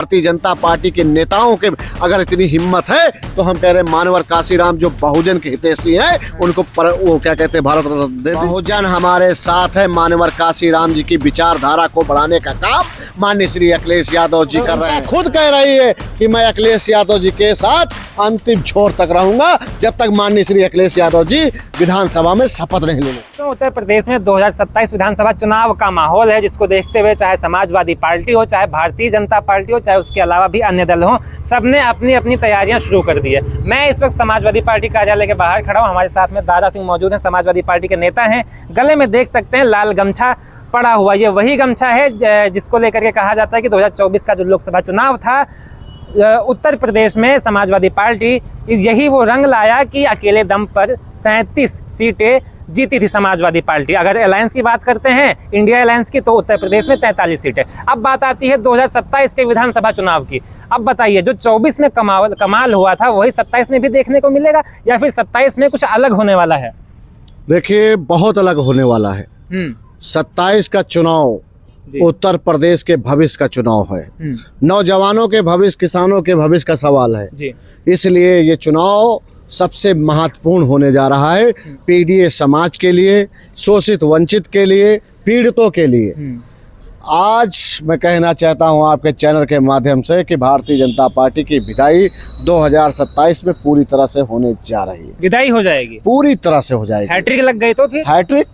Bharatiya Janata party के नेताओं के अगर इतनी हिम्मत है तो हम कह रहे हैं मानवर काशीराम जो बहुजन के हितैषी हैं उनको वो क्या कहते हैं भारत रत्न दे दें। बहुजन हमारे साथ है। मानवर काशीराम जी की विचारधारा को बढ़ाने का काम माननीय श्री अखिलेश यादव जी कर रहे हैं। खुद कह रही है कि मैं अखिलेश यादव जी के साथ अंतिम छोर तक रहूंगा जब तक माननीय श्री अखिलेश यादव जी विधानसभा में शपथ नहीं लेंगे। तो उत्तर प्रदेश में 2027 विधानसभा चुनाव का माहौल है, जिसको देखते हुए चाहे समाजवादी पार्टी हो, चाहे भारतीय जनता पार्टी हो, चाहे उसके अलावा भी अन्य दल हो, सबने अपनी अपनी तैयारियां शुरू कर दी है। मैं इस वक्त समाजवादी पार्टी कार्यालय के बाहर खड़ा हूं। हमारे साथ में दादा सिंह मौजूद हैं, समाजवादी पार्टी के नेता हैं। गले में देख सकते हैं लाल गमछा पड़ा हुआ, ये वही गमछा है जिसको लेकर के कहा जाता है कि 2024 का जो लोकसभा चुनाव था उत्तर प्रदेश में समाजवादी पार्टी यही वो रंग लाया कि अकेले दम पर 37 सीटें जीती थी समाजवादी पार्टी। अगर अलायंस की बात करते हैं, इंडिया अलायंस की, तो उत्तर प्रदेश में 43 सीटें। अब बात आती है 2027 के विधानसभा चुनाव की। अब बताइए, जो 24 में कमाल हुआ था वही 27 में भी देखने को मिलेगा या फिर 27 में कुछ अलग होने वाला है? देखिए, बहुत अलग होने वाला है। 27 का चुनाव उत्तर प्रदेश के भविष्य का चुनाव है। नौजवानों के भविष्य, किसानों के भविष्य का सवाल है जी। इसलिए ये चुनाव सबसे महत्वपूर्ण होने जा रहा है पीडीए समाज के लिए, शोषित वंचित के लिए, पीड़ितों के लिए। आज मैं कहना चाहता हूं आपके चैनल के माध्यम से कि भारतीय जनता पार्टी की विदाई 2027 में पूरी तरह से होने जा रही है। विदाई हो जाएगी, पूरी तरह से हो जाएगी। हैट्रिक लग गई तो फिर? हैट्रिक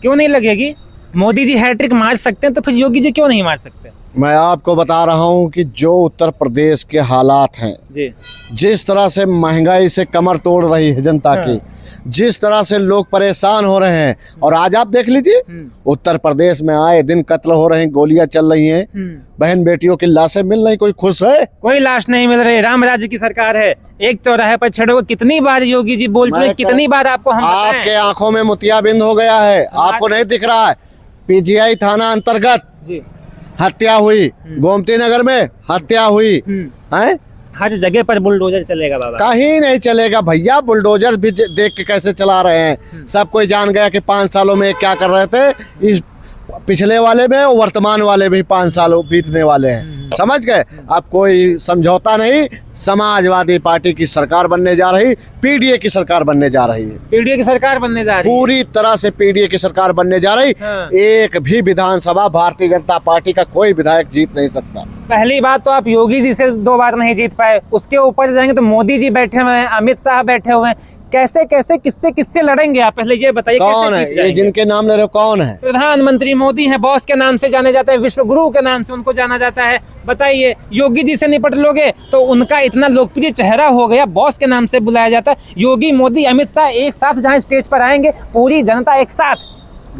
क्यों नहीं लगेगी? मोदी जी हैट्रिक मार सकते हैं तो फिर योगी जी क्यों नहीं मार सकते? मैं आपको बता रहा हूं कि जो उत्तर प्रदेश के हालात हैं जी, जिस तरह से महंगाई से कमर तोड़ रही है जनता की, जिस तरह से लोग परेशान हो रहे हैं, और आज आप देख लीजिए उत्तर प्रदेश में आए दिन कत्ल हो रहे हैं, गोलियां चल रही हैं, बहन बेटियों की लाशें मिल रही। कोई खुश है? कोई लाश नहीं मिल रही। राम राज्य की सरकार है, एक चौराहे पर छड़ो। कितनी बार योगी जी बोल चुके, कितनी बार आपको हम आपके आंखों में मोतियाबिंद हो गया है, आपको नहीं दिख रहा है। पीजीआई थाना अंतर्गत हत्या हुई, गोमती नगर में हत्या हुई है। हर जगह पर बुलडोजर चलेगा बाबा? कहीं नहीं चलेगा भैया। बुलडोजर भी देख के कैसे चला रहे हैं, सब कोई जान गया कि 5 सालों में क्या कर रहे थे। इस पिछले वाले में और वर्तमान वाले भी 5 साल बीतने वाले हैं, समझ गए? अब कोई समझौता नहीं। समाजवादी पार्टी की सरकार बनने जा रही, पीडीए की सरकार बनने जा रही है। पीडीए की सरकार बनने जा रही है, पूरी तरह से पीडीए की सरकार बनने जा रही। एक भी विधानसभा भारतीय जनता पार्टी का कोई विधायक जीत नहीं सकता। पहली बात तो आप योगी जी से 2 बार नहीं जीत पाए, उसके ऊपर जाएंगे तो मोदी जी बैठे हुए हैं, अमित शाह बैठे हुए हैं। कैसे कैसे किससे लड़ेंगे आप? पहले ये बताइए। कौन है ये जिनके नाम ले रहे हो? कौन है? प्रधानमंत्री मोदी हैं, बॉस के नाम से जाने जाते हैं, विश्व गुरु के नाम से उनको जाना जाता है। बताइए, योगी जी से निपट लोगे तो उनका इतना लोकप्रिय चेहरा हो गया, बॉस के नाम से बुलाया जाता है। योगी, मोदी, अमित शाह एक साथ जहाँ स्टेज पर आएंगे, पूरी जनता एक साथ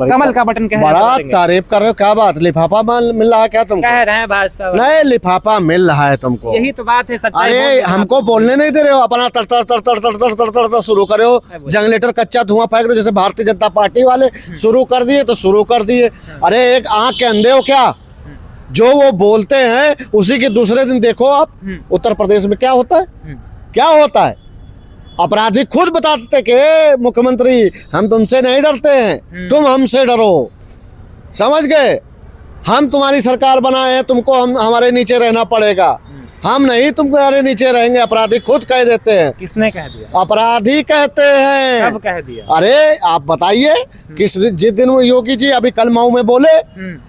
कमल का बटन बड़ा तारीफ कर रहे हो। क्या बात, लिफाफा मिल रहा है क्या तुमको? कह रहे हैं भाजपा नहीं, लिफाफा मिल रहा है तुमको। यही तो बात है, सच्चाई। अरे हमको बोलने नहीं दे रहे हो, अपना तर तर तर तर तर तर तर तर तर शुरू करे हो। जनरेटर कच्चा धुआं फेंक रहे हो, जैसे भारतीय जनता पार्टी वाले शुरू कर दिए तो शुरू कर दिए। अरे एक आंख के अंधे हो क्या? जो वो बोलते हैं उसी के दूसरे दिन देखो आप उत्तर प्रदेश में क्या होता है। क्या होता है? अपराधी खुद बताते कि मुख्यमंत्री हम तुमसे नहीं डरते हैं, तुम हमसे डरो। समझ गए? हम तुम्हारी सरकार बनाए हैं, तुमको हम हमारे नीचे रहना पड़ेगा। हम नहीं तुम्हारे नीचे रहेंगे, अपराधी खुद कह देते हैं। किसने कह दिया? अपराधी कहते हैं। कब कह दिया? अरे आप बताइए, जिस दिन योगी जी अभी कल मऊ में बोले,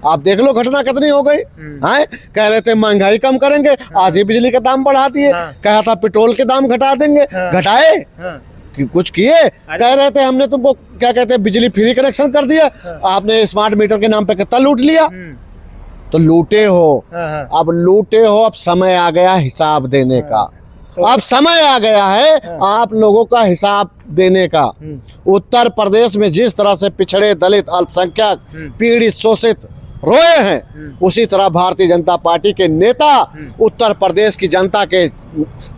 आप देख लो घटना कितनी हो गई है। कह रहे थे महंगाई कम करेंगे, आधी बिजली का दाम बढ़ा दिए। कहा था पेट्रोल के दाम घटा देंगे, घटाए कि कुछ किए? कह रहे थे हमने तुमको क्या कहते हैं बिजली फ्री कनेक्शन कर दिया, आपने स्मार्ट मीटर के नाम पे कितना लूट लिया। तो लूटे हो, अब लूटे हो। अब समय आ गया हिसाब देने का। अब समय आ गया है आप लोगों का हिसाब देने का। उत्तर प्रदेश में जिस तरह से पिछड़े, दलित, अल्पसंख्यक, पीड़ित, शोषित रोए हैं, उसी तरह भारतीय जनता पार्टी के नेता उत्तर प्रदेश की जनता के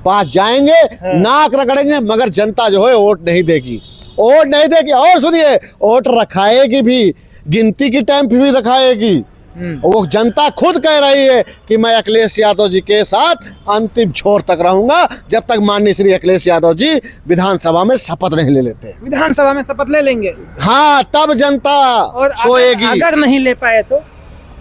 पास जाएंगे, नाक रगड़ेंगे, मगर जनता जो है वोट नहीं देगी, वोट नहीं देगी। और सुनिए, वोट रखाएगी भी, गिनती की टाइम भी रखाएगी। वो जनता खुद कह रही है कि मैं अखिलेश यादव जी के साथ अंतिम छोर तक रहूंगा जब तक माननीय श्री अखिलेश यादव जी विधानसभा में शपथ नहीं ले लेते। विधानसभा में शपथ ले लेंगे? हाँ, तब जनता और सोएगी। अगर नहीं ले पाए तो?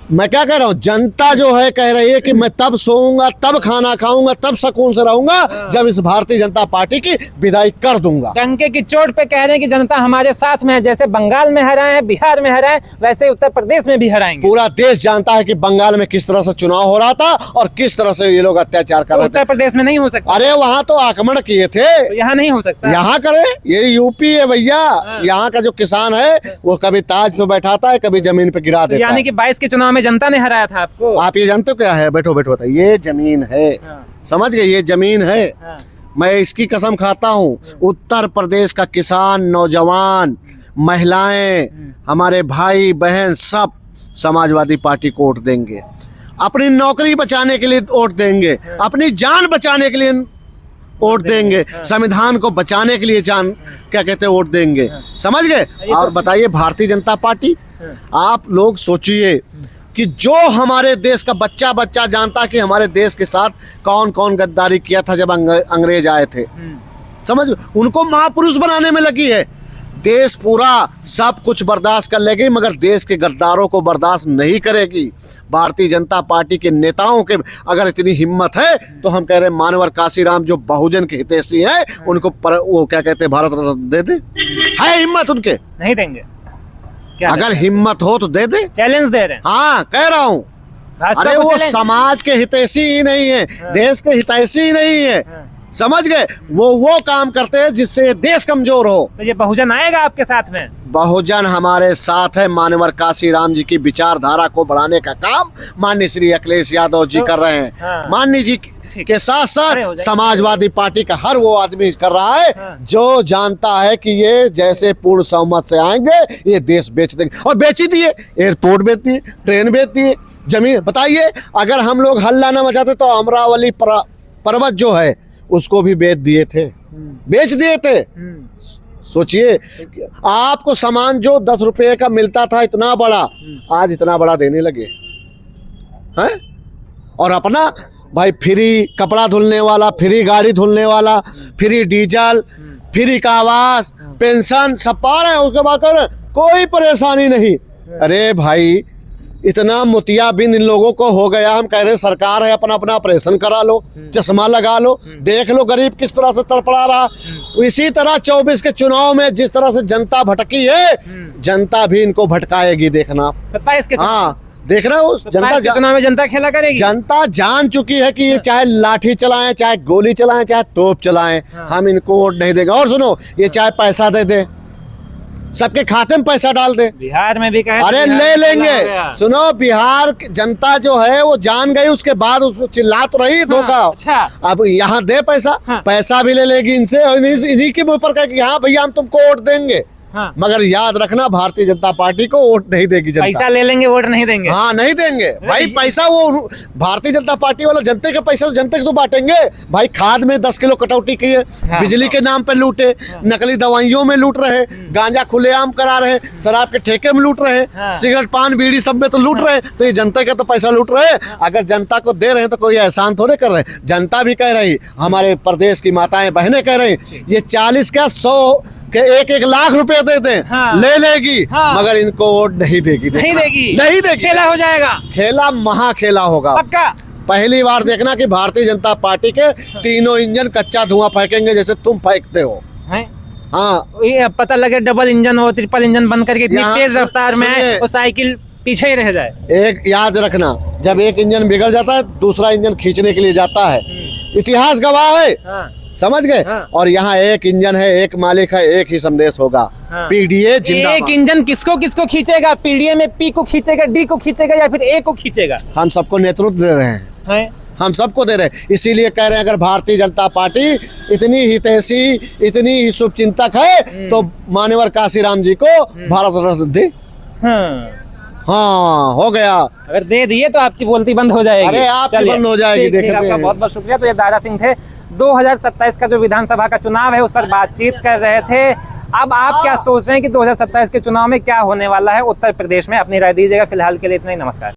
मैं क्या कह रहा हूँ, जनता जो है कह रही है कि मैं तब सोऊंगा, तब खाना खाऊंगा, तब सुकून से रहूंगा जब इस भारतीय जनता पार्टी की विदाई कर दूंगा। डंके की चोट पे कह रहे हैं कि जनता हमारे साथ में है, जैसे बंगाल में हराए हैं, बिहार में हराए, वैसे उत्तर प्रदेश में भी हराएंगे। पूरा देश जानता है कि बंगाल में किस तरह से चुनाव हो रहा था और किस तरह से ये लोग अत्याचार कर रहे थे। उत्तर प्रदेश में नहीं हो सकता। अरे वहाँ तो आक्रमण किए थे, तो यहाँ नहीं हो सकता। यहाँ करे, ये यूपी है भैया। यहाँ का जो किसान है वो कभी ताज पे बैठाता है, कभी जमीन पे गिरा देता है। यानी कि 22 के चुनाव में जनता ने हराया था आपको। आप ये जानते हो क्या है? बैठो बैठो बताइए। ये जमीन है, समझ गए, ये जमीन है। मैं इसकी कसम खाता हूँ, उत्तर प्रदेश का किसान, नौजवान, महिलाएं, हमारे भाई बहन सब समाजवादी पार्टी को वोट देंगे। अपनी नौकरी बचाने के लिए वोट देंगे, अपनी जान बचाने के लिए वोट देंगे, संविधान को बचाने के लिए जान क्या कहते हैं वोट देंगे, समझ गए। और बताइए भारतीय जनता पार्टी, आप लोग सोचिए कि जो हमारे देश का बच्चा बच्चा जानता कि हमारे देश के साथ कौन कौन गद्दारी किया था जब अंग्रेज आए थे, समझ, उनको महापुरुष बनाने में लगी है। देश पूरा सब कुछ बर्दाश्त कर लेगी मगर देश के गद्दारों को बर्दाश्त नहीं करेगी। भारतीय जनता पार्टी के नेताओं के अगर इतनी हिम्मत है तो हम कह रहे हैं मानवर काशीराम जो बहुजन के हितैषी हैं उनको वो क्या कहते हैं भारत रत्न दे दे। है हिम्मत उनके? नहीं देंगे। क्या अगर हिम्मत हो तो दे दे। चैलेंज दे रहे हैं। हाँ कह रहा हूँ। अरे वो समाज के हितैषी ही नहीं है, देश के हितैषी ही नहीं है, समझ गए। वो काम करते हैं जिससे देश कमजोर हो। तो ये बहुजन आएगा आपके साथ में? बहुजन हमारे साथ है। मानवर काशीराम जी की विचारधारा को बढ़ाने का काम माननीय श्री अखिलेश यादव जी कर रहे हैं। माननीय जी के साथ साथ समाजवादी पार्टी का हर वो आदमी कर रहा है जो जानता है कि ये जैसे पूर्ण बहुमत से आएंगे ये देश बेच देंगे। और बेची दिए, एयरपोर्ट बेच दिए, ट्रेन बेच दिए, जमीन। बताइए अगर हम लोग हल्ला न मचाते तो अमरावली पर्वत जो है उसको भी बेच दिए थे, बेच दिए थे। सोचिए आपको सामान जो 10 रुपये का मिलता था इतना बड़ा, आज इतना बड़ा देने लगे हैं। और अपना भाई फ्री कपड़ा धुलने वाला, फ्री गाड़ी धुलने वाला, फ्री डीजल, फ्री का आवास, पेंशन सब पा रहे हैं। उसके बाद कह रहे कोई परेशानी नहीं। अरे भाई इतना मोतियाबिंद इन लोगों को हो गया। हम कह रहे हैं सरकार है, अपना अपना ऑपरेशन करा लो, चश्मा लगा लो, देख लो गरीब किस तरह से तड़पड़ा रहा। इसी तरह 24 के चुनाव में जिस तरह से जनता भटकी है, जनता भी इनको भटकाएगी, देखना। 27 के हाँ देख रहे हो, जनता चुनाव में जनता खेला करेगी। जनता जान चुकी है कि ये चाहे लाठी चलाएं, चाहे गोली चलाएं, चाहे तोप चलाएं, हम इनको वोट नहीं देंगे। और सुनो, ये चाहे पैसा दे दे, सबके खाते में पैसा डाल दे। बिहार में भी कहे अरे ले लेंगे। सुनो बिहार जनता जो है वो जान गई, उसके बाद उसको चिल्ला तो रही धोखा। अच्छा। अब यहाँ दे पैसा, पैसा भी ले लेगी इनसे और इन्हीं के ऊपर कहे कि हाँ भैया हम तुमको वोट देंगे। मगर याद रखना भारतीय जनता पार्टी को वोट नहीं देगी जनता। पैसा ले लेंगे, वोट नहीं देंगे। हाँ नहीं देंगे भाई। पैसा वो भारतीय जनता पार्टी वाला जनते के पैसा जनते को तो बांटेंगे भाई। खाद में 10 किलो कटौती की है, बिजली के नाम पे लूटे, नकली दवाइयों में लूट रहे, गांजा खुलेआम करा रहे, शराब के ठेके में लूट रहे, सिगरेट पान बीड़ी सब में तो लूट रहे। तो ये जनता का तो पैसा लूट रहे। अगर जनता को दे रहे हैं तो कोई एहसान थोड़े कर रहे। जनता भी कह रही, हमारे प्रदेश की माताएं बहनें कह रही, ये 40 क्या 100 के 1-1 लाख रुपए दे दें, ले लेगी। मगर इनको वोट नहीं देगी, नहीं देगी, नहीं देगी। खेला हो जाएगा, खेला महा खेला होगा पक्का। पहली बार देखना कि भारतीय जनता पार्टी के तीनों इंजन कच्चा धुआं फेंकेंगे जैसे तुम फेंकते हो। हाँ ये पता लगे डबल इंजन और ट्रिपल इंजन बन करके इतनी तेज रफ्तार में वो साइकिल पीछे ही रह जाए। एक याद रखना, जब एक इंजन बिगड़ जाता है दूसरा इंजन खींचने के लिए जाता है। इतिहास गवाह है, समझ गए। और यहाँ एक इंजन है, एक मालिक है, एक ही संदेश होगा। पीडीए जिंदाबाद। एक इंजन किसको किसको खींचेगा? पीडीए में पी को खींचेगा, डी को खींचेगा या फिर ए को खींचेगा? हम सबको नेतृत्व दे रहे हैं, हम सबको दे रहे हैं। इसीलिए कह रहे हैं अगर भारतीय जनता पार्टी इतनी हितैषी, इतनी ही शुभचिंतक है तो मानवर काशीराम जी को भारत रत्न दे। हाँ हो गया। अगर दे दिए तो आपकी बोलती बंद हो जाएगी। अरे आपकी बंद हो जाएगी। देखते आपका बहुत बहुत शुक्रिया। तो ये दारा सिंह थे, 2027 का जो विधानसभा का चुनाव है उस पर बातचीत कर रहे थे। अब आप क्या सोच रहे हैं कि 2027 के चुनाव में क्या होने वाला है उत्तर प्रदेश में? अपनी राय दीजिएगा। फिलहाल के लिए इतना ही, नमस्कार।